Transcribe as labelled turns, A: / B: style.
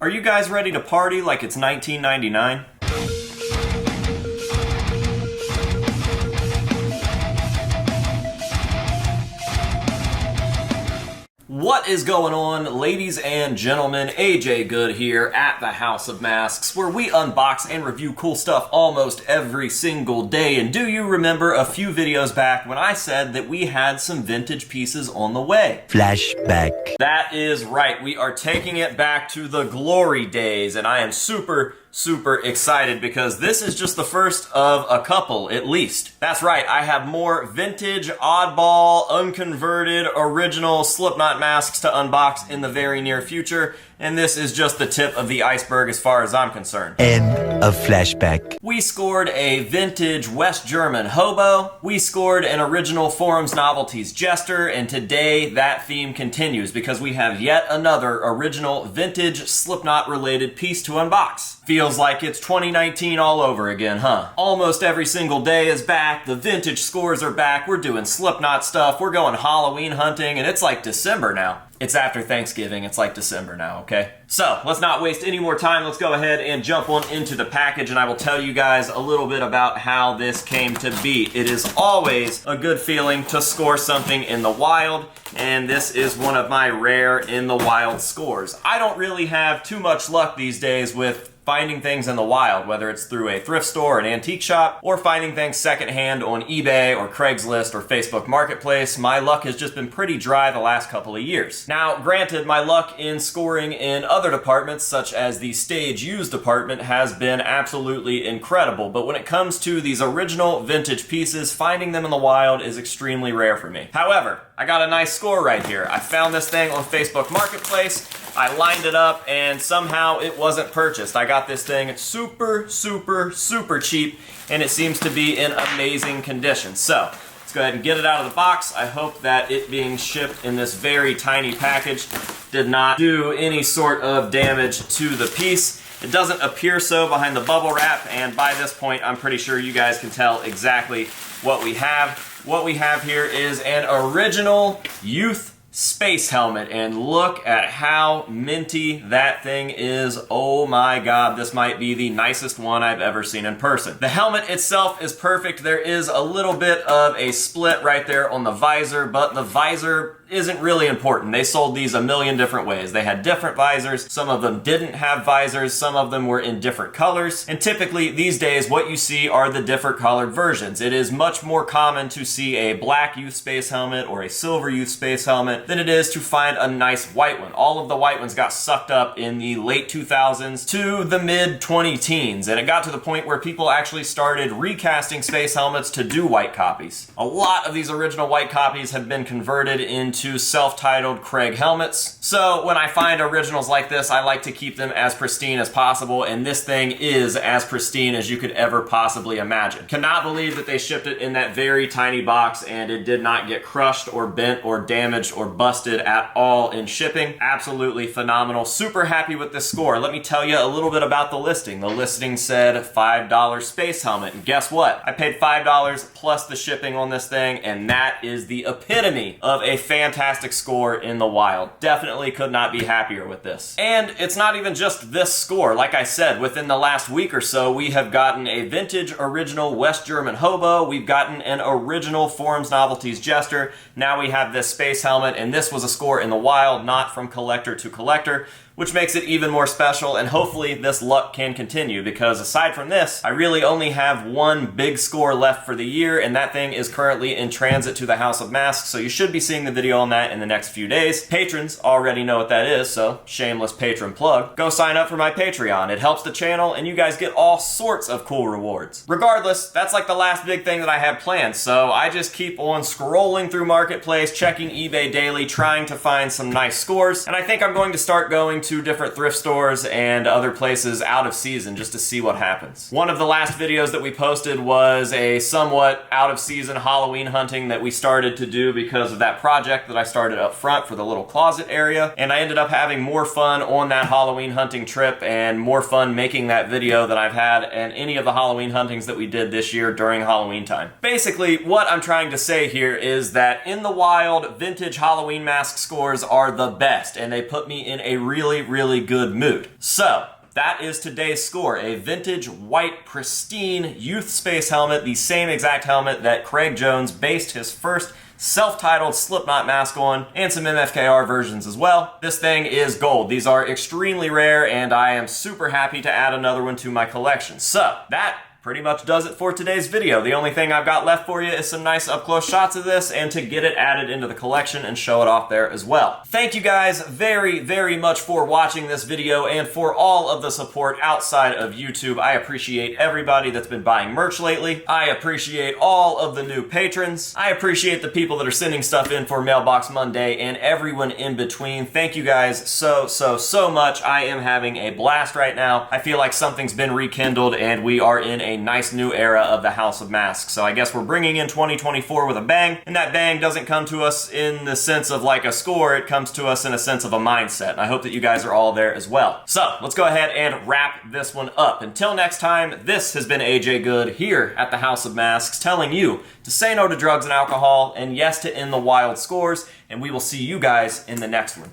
A: Are you guys ready to party like it's 1999? What is going on, ladies and gentlemen? AJ Good here at the House of Masks, where we unbox and review cool stuff almost every single day. And do you remember a few videos back when I said that we had some vintage pieces on the way?
B: Flashback.
A: That is right. We are taking it back to the glory days, and I am super excited because this is just the first of a couple, at least. That's right, I have more vintage, oddball, unconverted, original Slipknot masks to unbox in the very near future, and this is just the tip of the iceberg as far as I'm concerned.
B: End of flashback.
A: We scored a vintage West German hobo, we scored an original Forums Novelties jester, and today that theme continues because we have yet another original vintage Slipknot related piece to unbox. Feels like it's 2019 all over again, huh? Almost every single day is back, the vintage scores are back, we're doing Slipknot stuff, we're going Halloween hunting, and it's like December now. It's after Thanksgiving, it's like December now, okay? So, let's not waste any more time, let's go ahead and jump on into the package, and I will tell you guys a little bit about how this came to be. It is always a good feeling to score something in the wild, and this is one of my rare in the wild scores. I don't really have too much luck these days with finding things in the wild, whether it's through a thrift store, an antique shop, or finding things secondhand on eBay or Craigslist or Facebook Marketplace. My luck has just been pretty dry the last couple of years. Now, granted, my luck in scoring in other departments, such as the stage used department, has been absolutely incredible, but when it comes to these original vintage pieces, finding them in the wild is extremely rare for me. However, I got a nice score right here. I found this thing on Facebook Marketplace, I lined it up, and somehow it wasn't purchased. I got this thing super cheap, and it seems to be in amazing condition. So, let's go ahead and get it out of the box. I hope that it being shipped in this very tiny package did not do any sort of damage to the piece. It doesn't appear so behind the bubble wrap, and by this point, I'm pretty sure you guys can tell exactly what we have. What we have here is an original youth space helmet, and look at how minty that thing is. Oh my god, this might be the nicest one I've ever seen in person. The helmet itself is perfect. There is a little bit of a split right there on the visor, but the visor isn't really important. They sold these a million different ways. They had different visors. Some of them didn't have visors. Some of them were in different colors. And typically these days what you see are the different colored versions. It is much more common to see a black youth space helmet or a silver youth space helmet than it is to find a nice white one. All of the white ones got sucked up in the late 2000s to the mid 2010s, and it got to the point where people actually started recasting space helmets to do white copies. A lot of these original white copies have been converted into self-titled Craig helmets. So when I find originals like this, I like to keep them as pristine as possible, and this thing is as pristine as you could ever possibly imagine. Cannot believe that they shipped it in that very tiny box and it did not get crushed or bent or damaged or busted at all in shipping. Absolutely phenomenal. Super happy with this score. Let me tell you a little bit about the listing. The listing said $5 space helmet, and guess what? I paid $5 plus the shipping on this thing, and that is the epitome of a fantastic score in the wild. Definitely could not be happier with this. And it's not even just this score. Like I said, within the last week or so, we have gotten a vintage original West German hobo. We've gotten an original Forums Novelties jester. Now we have this space helmet, and this was a score in the wild, not from collector to collector, which makes it even more special, and hopefully this luck can continue, because aside from this, I really only have one big score left for the year, and that thing is currently in transit to the House of Masks, so you should be seeing the video on that in the next few days. Patrons already know what that is, so shameless patron plug. Go sign up for my Patreon. It helps the channel, and you guys get all sorts of cool rewards. Regardless, that's like the last big thing that I have planned, so I just keep on scrolling through Marketplace, checking eBay daily, trying to find some nice scores, and I think I'm going to start going to different thrift stores and other places out of season just to see what happens. One of the last videos that we posted was a somewhat out of season Halloween hunting that we started to do because of that project that I started up front for the little closet area, and I ended up having more fun on that Halloween hunting trip and more fun making that video than I've had in any of the Halloween huntings that we did this year during Halloween time. Basically, what I'm trying to say here is that in the wild, vintage Halloween mask scores are the best, and they put me in a really really, really good mood. So, that is today's score, a vintage, white, pristine Youth Space helmet, the same exact helmet that Craig Jones based his first self-titled Slipknot mask on, and some MFKR versions as well. This thing is gold. These are extremely rare, and I am super happy to add another one to my collection. So, that pretty much does it for today's video. The only thing I've got left for you is some nice up-close shots of this and to get it added into the collection and show it off there as well. Thank you guys very, very much for watching this video and for all of the support outside of YouTube. I appreciate everybody that's been buying merch lately. I appreciate all of the new patrons. I appreciate the people that are sending stuff in for Mailbox Monday and everyone in between. Thank you guys so much. I am having a blast right now. I feel like something's been rekindled and we are in a nice new era of the House of Masks. So I guess we're bringing in 2024 with a bang, and that bang doesn't come to us in the sense of like a score, it comes to us in a sense of a mindset. And I hope that you guys are all there as well. So let's go ahead and wrap this one up. Until next time, this has been AJ Good here at the House of Masks telling you to say no to drugs and alcohol and yes to end the wild scores, and we will see you guys in the next one.